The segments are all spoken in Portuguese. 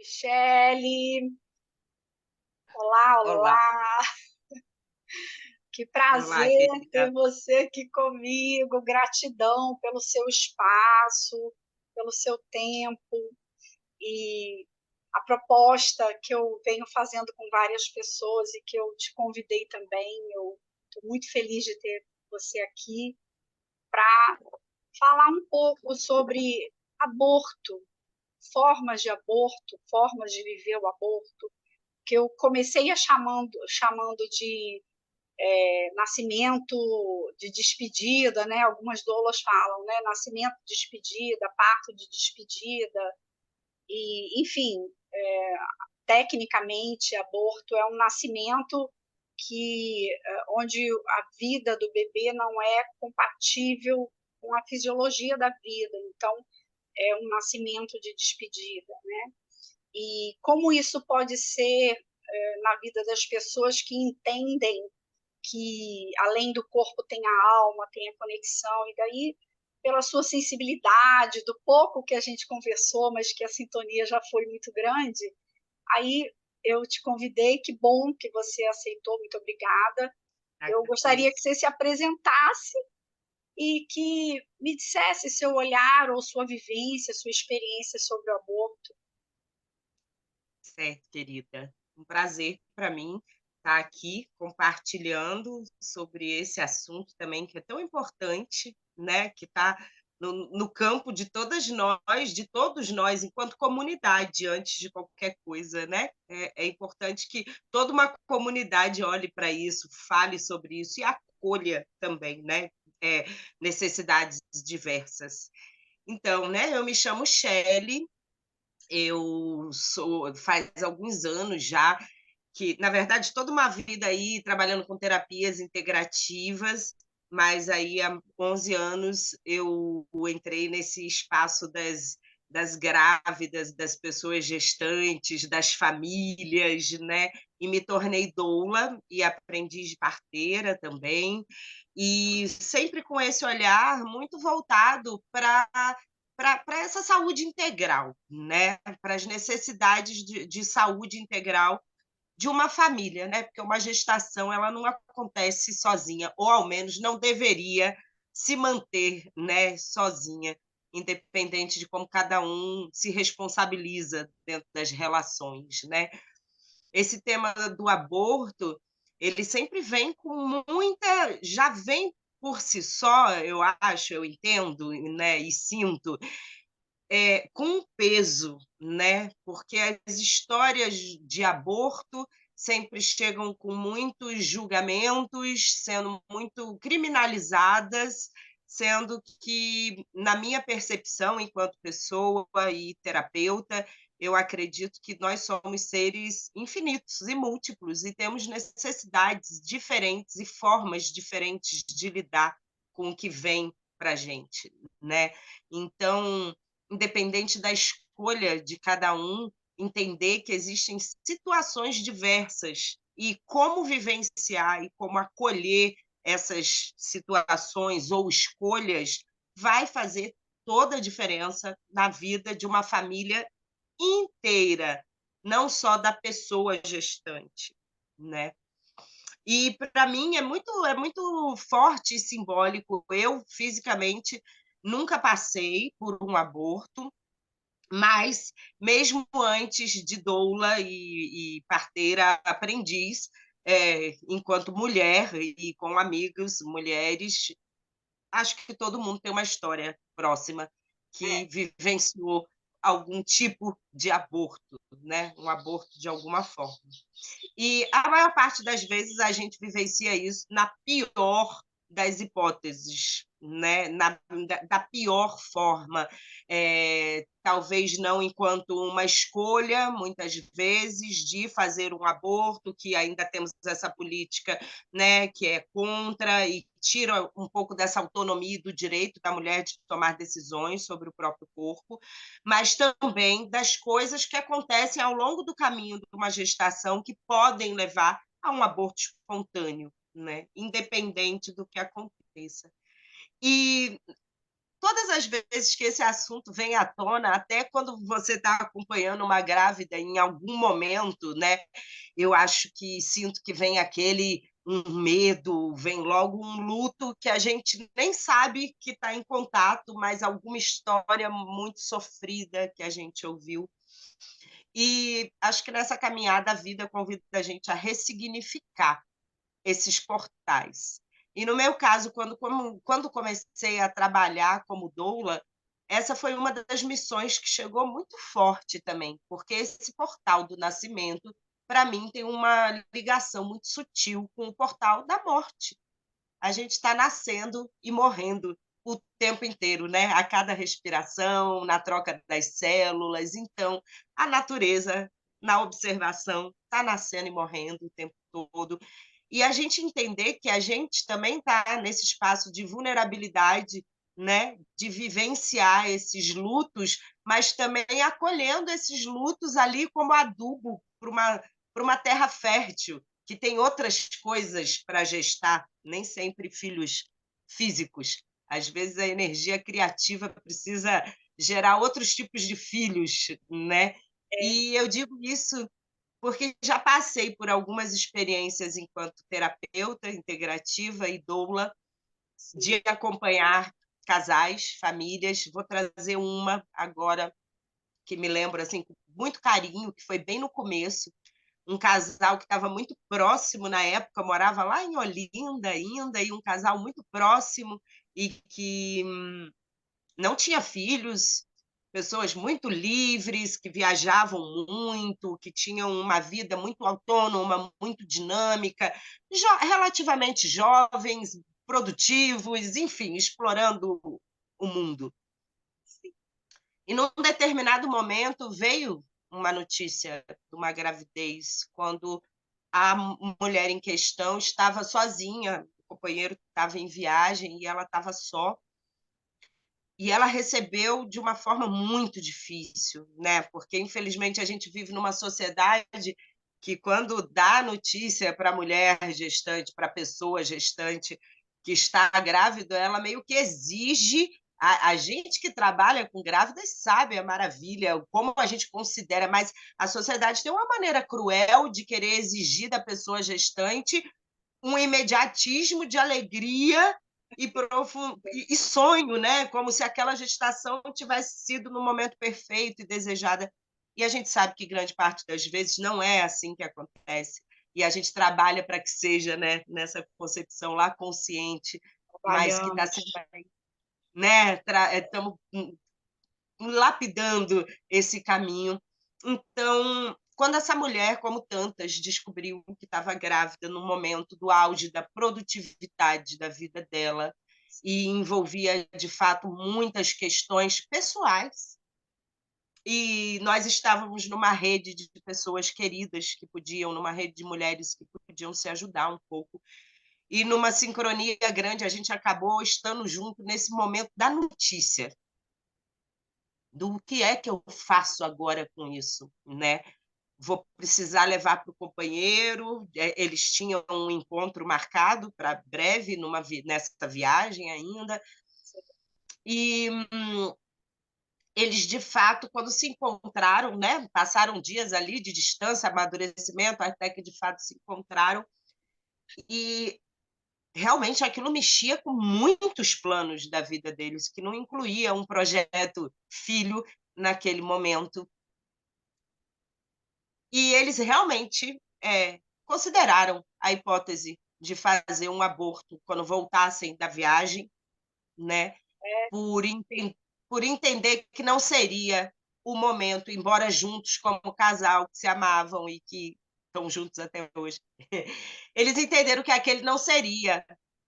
Michele, olá, Olá, olá, que olá, prazer ter querida. você aqui comigo, gratidão pelo seu espaço, pelo seu tempo e a proposta que eu venho fazendo com várias pessoas e que eu te convidei também, eu estou muito feliz de ter você aqui para falar um pouco sobre aborto, formas de aborto, formas de viver o aborto, que eu comecei chamando de nascimento de despedida, né? Algumas doulas falam, né? Nascimento de despedida, parto de despedida, e enfim, tecnicamente, aborto é um nascimento que onde a vida do bebê não é compatível com a fisiologia da vida, então é um nascimento de despedida, né? E como isso pode ser na vida das pessoas que entendem que além do corpo tem a alma, tem a conexão, e daí, pela sua sensibilidade, do pouco que a gente conversou, mas que a sintonia já foi muito grande, aí eu te convidei, que bom que você aceitou, muito obrigada. Eu gostaria que Agradeço. você se apresentasse e que me dissesse seu olhar ou sua vivência, sua experiência sobre o aborto. Certo, querida. Um prazer para mim estar aqui compartilhando sobre esse assunto também que é tão importante, né, que está no campo de todos nós, enquanto comunidade, antes de qualquer coisa, né. É importante que toda uma comunidade olhe para isso, fale sobre isso e acolha também, né, necessidades diversas. Então, né, eu me chamo Shelley. Eu sou faz alguns anos já que, na verdade, toda uma vida aí trabalhando com terapias integrativas, mas aí há 11 anos eu entrei nesse espaço das grávidas, das pessoas gestantes, das famílias, né, e me tornei doula e aprendiz de parteira também, e sempre com esse olhar muito voltado para essa saúde integral, né, para as necessidades de saúde integral de uma família, né, porque uma gestação ela não acontece sozinha, ou ao menos não deveria se manter, né, sozinha, independente de como cada um se responsabiliza dentro das relações, né. Esse tema do aborto, ele sempre vem com muita já vem por si só, eu acho, eu entendo, né, e sinto, com um peso, né, porque as histórias de aborto sempre chegam com muitos julgamentos, sendo muito criminalizadas, sendo que, na minha percepção enquanto pessoa e terapeuta, eu acredito que nós somos seres infinitos e múltiplos e temos necessidades diferentes e formas diferentes de lidar com o que vem para a gente, né. Então, independente da escolha de cada um, entender que existem situações diversas e como vivenciar e como acolher essas situações ou escolhas vai fazer toda a diferença na vida de uma família inteira, não só da pessoa gestante, né. E para mim é muito forte e simbólico. Eu, fisicamente, nunca passei por um aborto, mas mesmo antes de doula e parteira aprendiz, enquanto mulher e com amigos mulheres, acho que todo mundo tem uma história próxima que É, vivenciou algum tipo de aborto, né, um aborto de alguma forma. E a maior parte das vezes a gente vivencia isso na pior das hipóteses, né, da pior forma, talvez não enquanto uma escolha, muitas vezes, de fazer um aborto, que ainda temos essa política, né, que é contra e tira um pouco dessa autonomia e do direito da mulher de tomar decisões sobre o próprio corpo, mas também das coisas que acontecem ao longo do caminho de uma gestação que podem levar a um aborto espontâneo, né, independente do que aconteça. E todas as vezes que esse assunto vem à tona, até quando você está acompanhando uma grávida em algum momento, né? Eu acho que sinto que vem aquele um medo, vem logo um luto que a gente nem sabe que está em contato, mas alguma história muito sofrida que a gente ouviu. E acho que nessa caminhada a vida convida a gente a ressignificar esses portais. E no meu caso, quando comecei a trabalhar como doula, essa foi uma das missões que chegou muito forte também, porque esse portal do nascimento, para mim, tem uma ligação muito sutil com o portal da morte. A gente está nascendo e morrendo o tempo inteiro, né? A cada respiração, na troca das células. Então, a natureza, na observação, está nascendo e morrendo o tempo todo. E a gente entender que a gente também está nesse espaço de vulnerabilidade, né? De vivenciar esses lutos, mas também acolhendo esses lutos ali como adubo para uma terra fértil, que tem outras coisas para gestar, nem sempre filhos físicos. Às vezes a energia criativa precisa gerar outros tipos de filhos, né? E eu digo isso porque já passei por algumas experiências enquanto terapeuta integrativa e doula, de acompanhar casais, famílias. Vou trazer uma agora que me lembro assim com muito carinho, que foi bem no começo, um casal que estava muito próximo na época, morava lá em Olinda ainda, e um casal muito próximo e que não tinha filhos, pessoas muito livres, que viajavam muito, que tinham uma vida muito autônoma, muito dinâmica, relativamente jovens, produtivos, enfim, explorando o mundo. E num determinado momento veio uma notícia de uma gravidez, quando a mulher em questão estava sozinha, o companheiro estava em viagem e ela estava só. E ela recebeu de uma forma muito difícil, né? Porque infelizmente a gente vive numa sociedade que quando dá notícia para a mulher gestante, para a pessoa gestante que está grávida, ela meio que exige a gente que trabalha com grávidas sabe a maravilha, como a gente considera, mas a sociedade tem uma maneira cruel de querer exigir da pessoa gestante um imediatismo de alegria e sonho, né? Como se aquela gestação tivesse sido no momento perfeito e desejada. E a gente sabe que grande parte das vezes não é assim que acontece. E a gente trabalha para que seja, né, nessa concepção lá consciente, mas que está Trabalhamos. sempre, né? Estamos lapidando esse caminho. Então, quando essa mulher, como tantas, descobriu que estava grávida no momento do auge da produtividade da vida dela e envolvia, de fato, muitas questões pessoais, e nós estávamos numa rede de pessoas queridas que podiam, numa rede de mulheres que podiam se ajudar um pouco, e numa sincronia grande a gente acabou estando junto nesse momento da notícia, do que é que eu faço agora com isso, né? Vou precisar levar para o companheiro. Eles tinham um encontro marcado para breve nessa viagem ainda. E eles, de fato, quando se encontraram, né, passaram dias ali de distância, amadurecimento, até que, de fato, se encontraram. E realmente aquilo mexia com muitos planos da vida deles, que não incluía um projeto filho naquele momento. E eles realmente consideraram a hipótese de fazer um aborto quando voltassem da viagem, né? por, enten por entender que não seria o momento, embora juntos como casal, que se amavam e que estão juntos até hoje. Eles entenderam que aquele não seria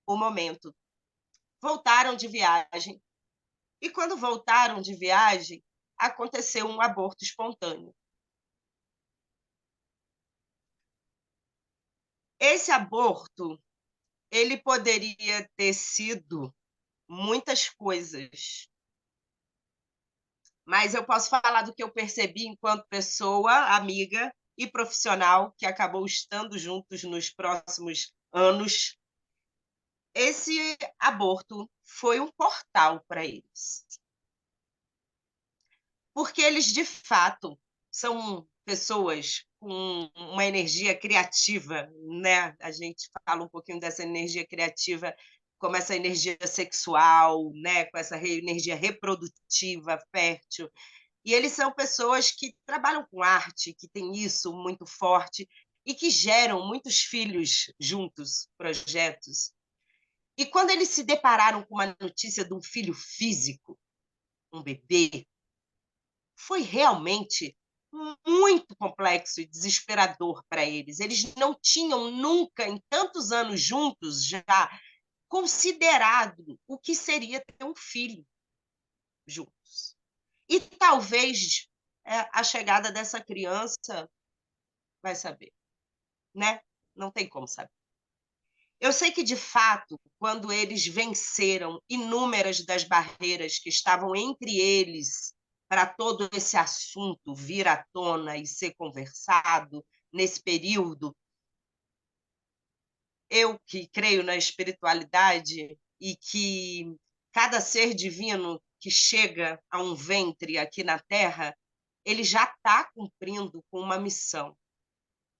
o momento. Voltaram de viagem. E quando voltaram de viagem, aconteceu um aborto espontâneo. Esse aborto, ele poderia ter sido muitas coisas, mas eu posso falar do que eu percebi enquanto pessoa, amiga e profissional, que acabou estando juntos nos próximos anos. esse aborto foi um portal para eles. Porque eles, de fato, são pessoas com uma energia criativa, né? A gente fala um pouquinho dessa energia criativa como essa energia sexual, né? Com essa energia reprodutiva, fértil. E eles são pessoas que trabalham com arte, que têm isso muito forte e que geram muitos filhos juntos, projetos. E quando eles se depararam com uma notícia de um filho físico, um bebê, foi realmente muito complexo e desesperador para eles. Eles não tinham nunca, em tantos anos juntos, já considerado o que seria ter um filho juntos. E talvez a chegada dessa criança vai saber, né? Não tem como saber. Eu sei que, de fato, quando eles venceram inúmeras das barreiras que estavam entre eles para todo esse assunto vir à tona e ser conversado nesse período, eu que creio na espiritualidade e que cada ser divino que chega a um ventre aqui na Terra, ele já está cumprindo com uma missão.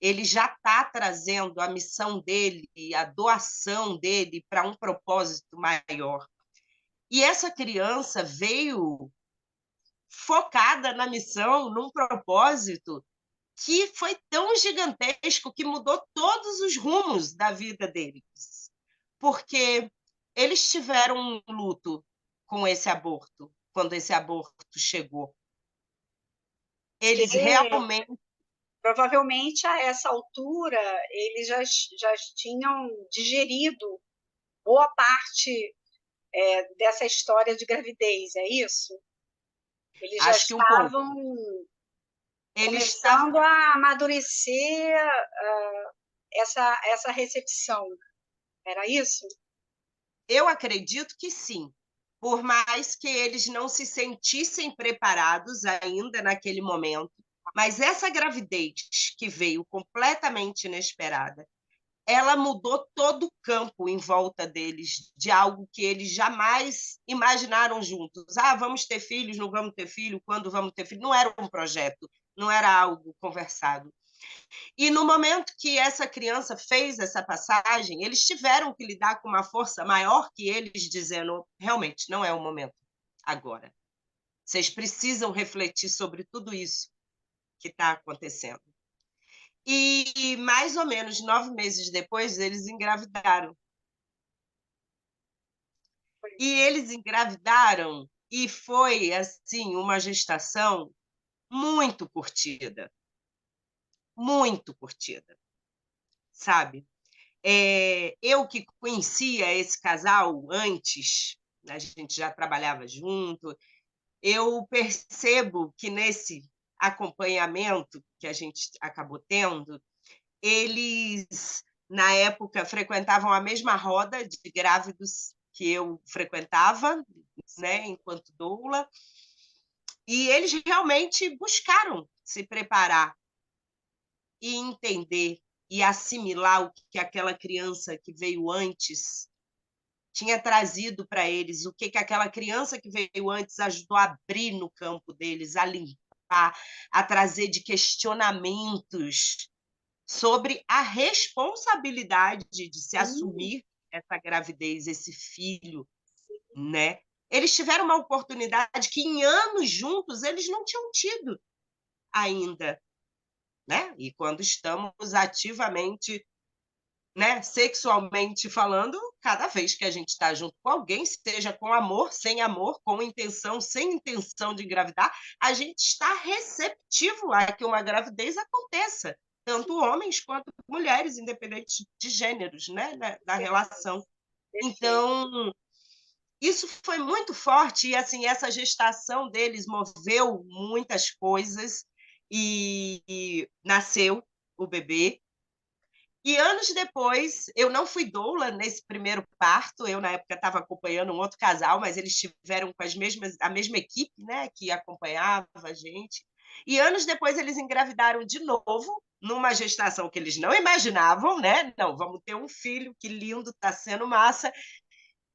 Ele já está trazendo a missão dele, a doação dele para um propósito maior. E essa criança veio focada na missão, num propósito que foi tão gigantesco que mudou todos os rumos da vida deles. Porque eles tiveram um luto com esse aborto, quando esse aborto chegou. Eles Porque realmente. provavelmente a essa altura eles já tinham digerido boa parte dessa história de gravidez, é isso? Eles já Acho que um pouco. estavam Eles estavam. começando a amadurecer essa recepção, era isso? Eu acredito que sim, por mais que eles não se sentissem preparados ainda naquele momento, mas essa gravidez que veio completamente inesperada, ela mudou todo o campo em volta deles, de algo que eles jamais imaginaram juntos. Ah, vamos ter filhos, não vamos ter filho, quando vamos ter filho? Não era um projeto, não era algo conversado. E no momento que essa criança fez essa passagem, eles tiveram que lidar com uma força maior que eles, dizendo: realmente, não é o momento agora. Vocês precisam refletir sobre tudo isso que está acontecendo. E mais ou menos 9 meses depois, eles engravidaram. E eles engravidaram e foi assim uma gestação muito curtida, sabe? Eu que conhecia esse casal antes, a gente já trabalhava junto, eu percebo que nesse acompanhamento que a gente acabou tendo, eles, na época, frequentavam a mesma roda de grávidos que eu frequentava, né, enquanto doula, e eles realmente buscaram se preparar e entender e assimilar o que aquela criança que veio antes tinha trazido para eles, o que aquela criança que veio antes ajudou a abrir no campo deles, a limpar, a trazer de questionamentos sobre a responsabilidade de se assumir essa gravidez, esse filho, né? Eles tiveram uma oportunidade que em anos juntos eles não tinham tido ainda, né? E quando estamos ativamente, né, sexualmente falando, cada vez que a gente está junto com alguém, seja com amor, com intenção, sem intenção de engravidar, a gente está receptivo a que uma gravidez aconteça, tanto homens quanto mulheres, independente de gêneros, né, da relação. Perfeito. Então, isso foi muito forte e assim essa gestação deles moveu muitas coisas e nasceu o bebê. E anos depois, eu não fui doula nesse primeiro parto, eu na época estava acompanhando um outro casal, mas eles tiveram com a mesma equipe, né, que acompanhava a gente. E anos depois eles engravidaram de novo, numa gestação que eles não imaginavam, né? Não, vamos ter um filho, que lindo, está sendo massa.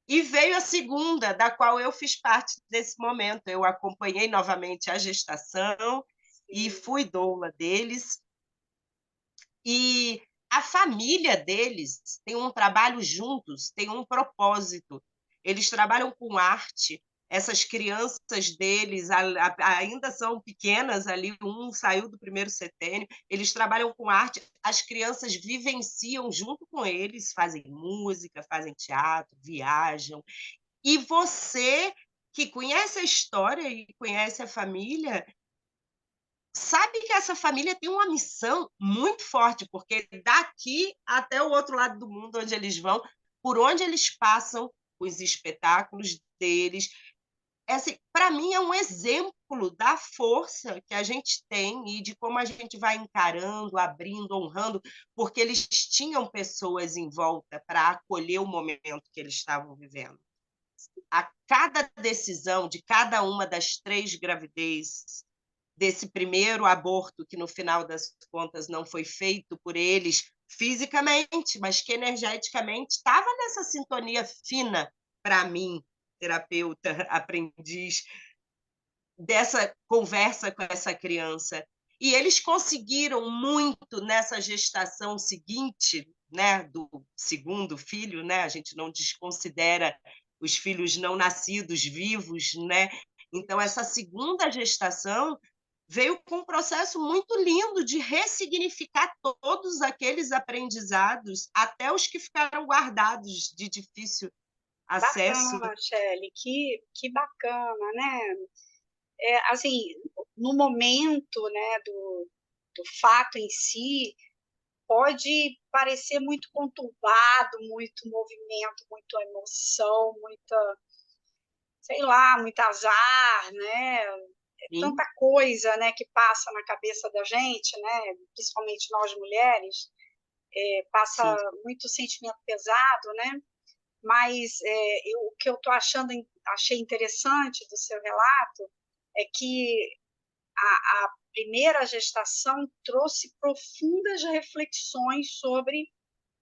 E veio a segunda, da qual eu fiz parte desse momento. Eu acompanhei novamente a gestação e Sim. fui doula deles. E a família deles tem um trabalho juntos, tem um propósito. Eles trabalham com arte. Essas crianças deles ainda são pequenas ali, um saiu do primeiro setênio, eles trabalham com arte, as crianças vivenciam junto com eles, fazem música, fazem teatro, viajam. E você que conhece a história e conhece a família, sabe que essa família tem uma missão muito forte, porque daqui até o outro lado do mundo onde eles vão, por onde eles passam, os espetáculos deles, assim, para mim é um exemplo da força que a gente tem e de como a gente vai encarando, abrindo, honrando, porque eles tinham pessoas em volta para acolher o momento que eles estavam vivendo. A cada decisão de cada uma das 3 gravidez, desse primeiro aborto, que no final das contas não foi feito por eles fisicamente, mas que energeticamente estava nessa sintonia fina para mim, terapeuta, aprendiz, dessa conversa com essa criança. E eles conseguiram muito nessa gestação seguinte, né, do segundo filho, né? A gente não desconsidera os filhos não nascidos vivos, né? Então essa segunda gestação veio com um processo muito lindo de ressignificar todos aqueles aprendizados, até os que ficaram guardados de difícil acesso. Bacana, Shelley, que bacana, né? Assim, no momento, né, do fato em si, pode parecer muito conturbado, muito movimento, muita emoção, muita, sei lá, muito azar, né? Sim, Tanta coisa, né, que passa na cabeça da gente, né, principalmente nós mulheres, passa sim, muito sentimento pesado, né? Mas o que eu tô achei interessante do seu relato é que a primeira gestação trouxe profundas reflexões sobre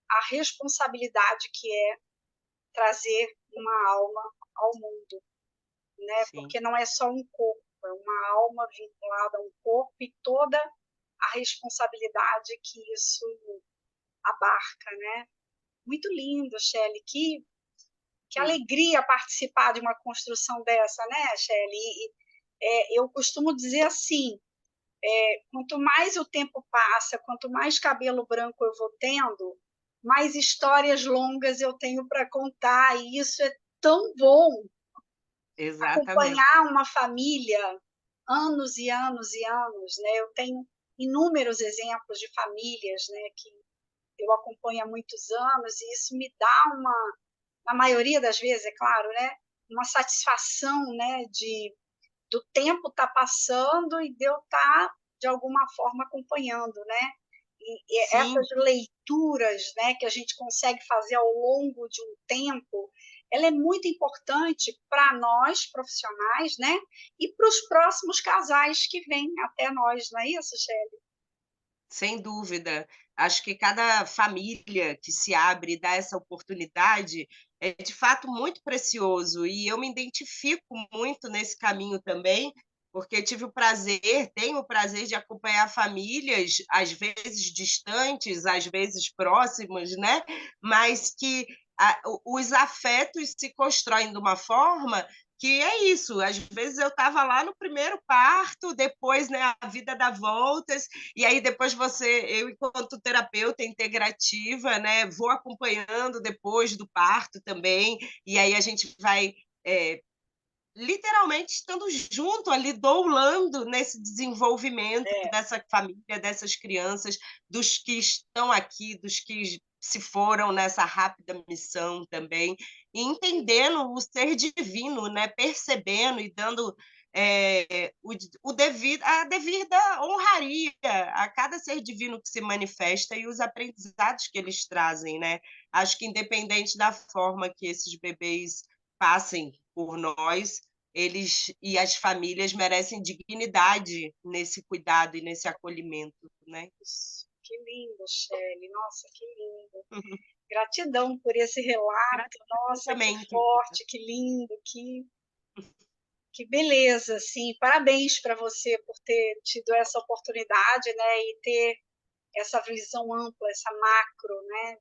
a responsabilidade que é trazer uma alma ao mundo, né? sim, Porque não é só um corpo, é uma alma vinculada a um corpo e toda a responsabilidade que isso abarca, né? Muito lindo, Shelley, que sim. alegria participar de uma construção dessa, né, Shelley? Eu costumo dizer assim, quanto mais o tempo passa, quanto mais cabelo branco eu vou tendo, mais histórias longas eu tenho para contar, e isso é tão bom, Exatamente. acompanhar uma família anos e anos e anos, né? Eu tenho inúmeros exemplos de famílias, né, que eu acompanho há muitos anos, e isso me dá uma, na maioria das vezes, é claro, né, uma satisfação, né, de do tempo estar passando e de eu estar de alguma forma acompanhando, né? E Sim, essas leituras, né, que a gente consegue fazer ao longo de um tempo, ela é muito importante para nós profissionais, né? E para os próximos casais que vêm até nós, não é isso, Shelly? sem dúvida. Acho que cada família que se abre e dá essa oportunidade é de fato muito precioso. E eu me identifico muito nesse caminho também, porque tive o prazer, tenho o prazer de acompanhar famílias, às vezes distantes, às vezes próximas, né? Mas que os afetos se constroem de uma forma que é isso. Às vezes eu estava lá no primeiro parto, depois, né, a vida dá voltas, e aí depois eu enquanto terapeuta integrativa, né, vou acompanhando depois do parto também, e aí a gente vai literalmente estando junto ali, doulando nesse desenvolvimento É, dessa família, dessas crianças, dos que estão aqui, dos que se foram nessa rápida missão também, e entendendo o ser divino, né, percebendo e dando a devida honraria a cada ser divino que se manifesta e os aprendizados que eles trazem, né? Acho que independente da forma que esses bebês passem por nós, eles e as famílias merecem dignidade nesse cuidado e nesse acolhimento, né. Isso. Que lindo, Shelley. Nossa, que lindo. Gratidão por esse relato. Gratidão Nossa, que também, querida. forte, que lindo, que beleza, assim. Parabéns para você por ter tido essa oportunidade, né, e ter essa visão ampla, essa macro, né,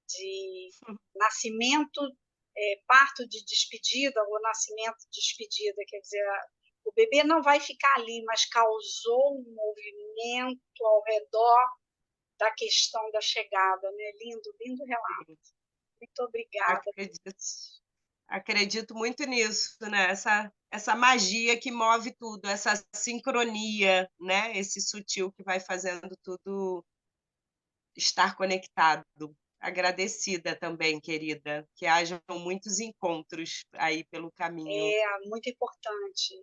de nascimento, parto de despedida ou nascimento de despedida, quer dizer, o bebê não vai ficar ali, mas causou um movimento ao redor da questão da chegada, né? Lindo, lindo relato. Muito obrigada por Acredito isso. acredito muito nisso, né, essa magia que move tudo, essa sincronia, né, esse sutil que vai fazendo tudo estar conectado. Agradecida também, querida, que hajam muitos encontros aí pelo caminho. É muito importante.